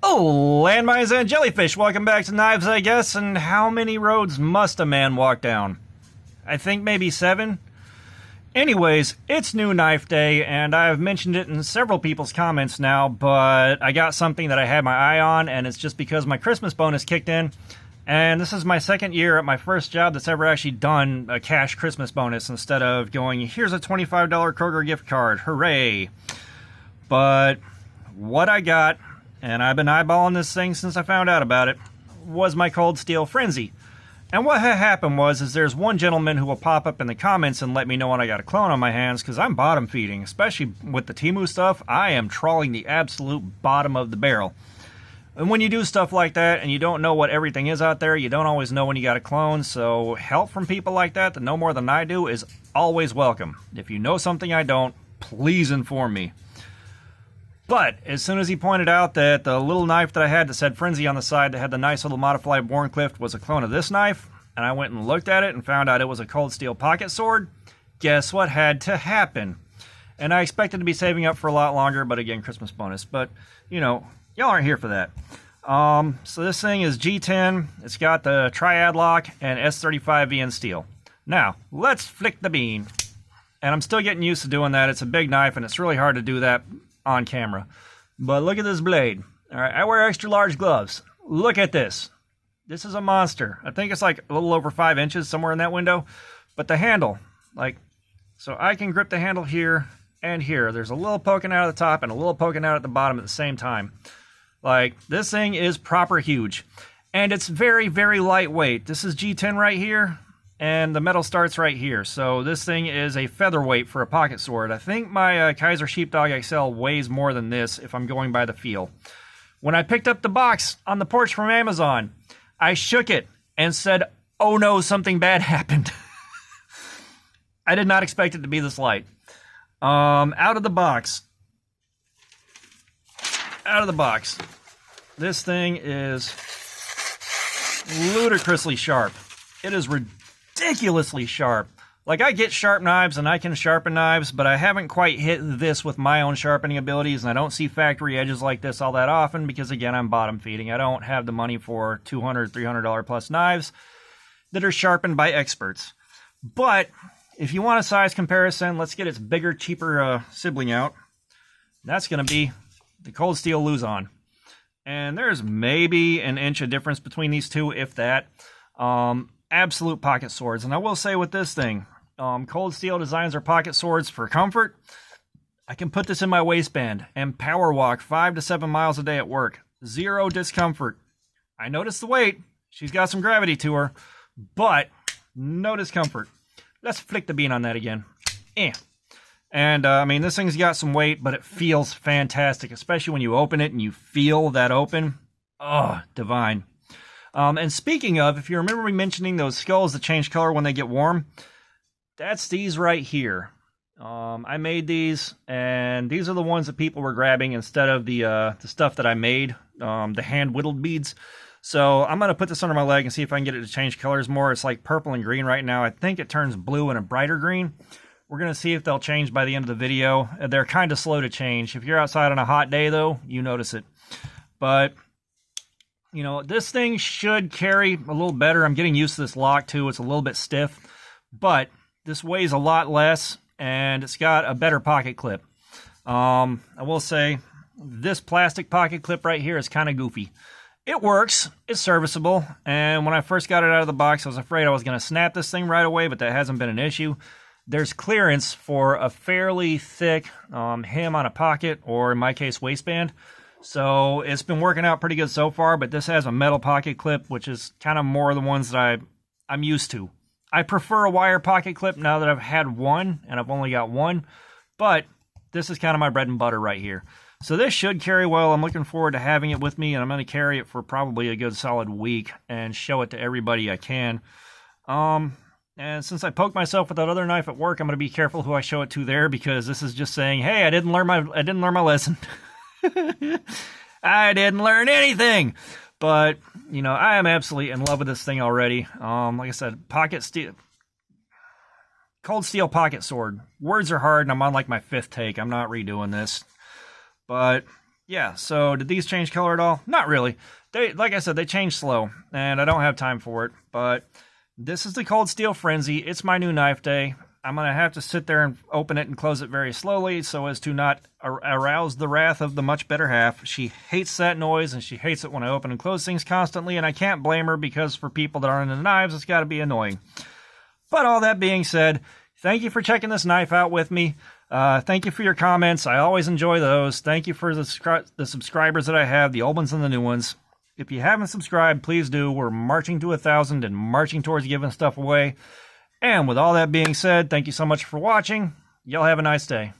Oh, landmines and jellyfish, welcome back to Knives, I guess. And how many roads must a man walk down? I think maybe 7. Anyways, it's new knife day, and I've mentioned it in several people's comments now, but I got something that I had my eye on, and it's just because my Christmas bonus kicked in. And this is my second year at my first job that's ever actually done a cash Christmas bonus instead of going, here's a $25 Kroger gift card, hooray. But what I got, and I've been eyeballing this thing since I found out about it, was my Cold Steel Frenzy. And what happened was there's one gentleman who will pop up in the comments and let me know when I got a clone on my hands, because I'm bottom feeding, especially with the Temu stuff. I am trawling the absolute bottom of the barrel. And when you do stuff like that and you don't know what everything is out there, you don't always know when you got a clone, so help from people like that know more than I do is always welcome. If you know something I don't, please inform me. But as soon as he pointed out that the little knife that I had that said Frenzy on the side that had the nice little modified Wharncliffe was a clone of this knife, and I went and looked at it and found out it was a Cold Steel pocket sword, guess what had to happen? And I expected to be saving up for a lot longer, but again, Christmas bonus. But, you know, y'all aren't here for that. So this thing is G10. It's got the Triad lock and S35 VN steel. Now, let's flick the bean. And I'm still getting used to doing that. It's a big knife, and it's really hard to do that on camera. But look at this blade. All right, I wear extra large gloves. Look at this. This is a monster. I think it's like a little over 5 inches, somewhere in that window. But the handle, like, so I can grip the handle here and here. There's a little poking out of the top and a little poking out at the bottom at the same time. Like, this thing is proper huge. And it's very, very lightweight. This is G10 right here, and the metal starts right here. So this thing is a featherweight for a pocket sword. I think my Kaiser Sheepdog XL weighs more than this if I'm going by the feel. When I picked up the box on the porch from Amazon, I shook it and said, oh no, something bad happened. I did not expect it to be this light. Out of the box, this thing is ludicrously sharp. It is ridiculously sharp. Like, I get sharp knives and I can sharpen knives, but I haven't quite hit this with my own sharpening abilities, and I don't see factory edges like this all that often because, again, I'm bottom feeding. I don't have the money for $200, $300 plus knives that are sharpened by experts. But if you want a size comparison, let's get its bigger, cheaper sibling out. That's going to be the Cold Steel Luzon. And there's maybe an inch of difference between these two, if that. Absolute pocket swords. And I will say with this thing, Cold Steel designs their pocket swords for comfort. I can put this in my waistband and power walk 5 to 7 miles a day at work. Zero discomfort. I notice the weight. She's got some gravity to her, but no discomfort. Let's flick the bean on that again. And, I mean, this thing's got some weight, but it feels fantastic, especially when you open it and you feel that open. Oh, divine. And speaking of, if you remember me mentioning those skulls that change color when they get warm, that's these right here. I made these, and these are the ones that people were grabbing instead of the stuff that I made, the hand-whittled beads. So I'm going to put this under my leg and see if I can get it to change colors more. It's like purple and green right now. I think it turns blue and a brighter green. We're going to see if they'll change by the end of the video. They're kind of slow to change. If you're outside on a hot day, though, you notice it. But, you know, this thing should carry a little better. I'm getting used to this lock, too. It's a little bit stiff. But this weighs a lot less, and it's got a better pocket clip. I will say, this plastic pocket clip right here is kind of goofy. It works, it's serviceable, and when I first got it out of the box, I was afraid I was going to snap this thing right away, but that hasn't been an issue. There's clearance for a fairly thick hem on a pocket, or in my case, waistband. So it's been working out pretty good so far, but this has a metal pocket clip, which is kind of more the ones that I'm used to. I prefer a wire pocket clip now that I've had one, and I've only got one, but this is kind of my bread and butter right here. So this should carry well. I'm looking forward to having it with me, and I'm going to carry it for probably a good solid week and show it to everybody I can. And since I poked myself with that other knife at work, I'm going to be careful who I show it to there, because this is just saying, hey, I didn't learn my lesson. I didn't learn anything. But, you know, I am absolutely in love with this thing already. Like I said, Cold Steel pocket sword. Words are hard, and I'm on like my 5th take. I'm not redoing this. But yeah, so did these change color at all? Not really. They, like I said, they change slow, and I don't have time for it. But this is the Cold Steel Frenzy. It's my new knife day. I'm going to have to sit there and open it and close it very slowly so as to not arouse the wrath of the much better half. She hates that noise, and she hates it when I open and close things constantly, and I can't blame her because for people that aren't into knives, it's got to be annoying. But all that being said, thank you for checking this knife out with me. Thank you for your comments. I always enjoy those. Thank you for the subscribers that I have, the old ones and the new ones. If you haven't subscribed, please do. We're marching to 1,000 and marching towards giving stuff away. And with all that being said, thank you so much for watching. Y'all have a nice day.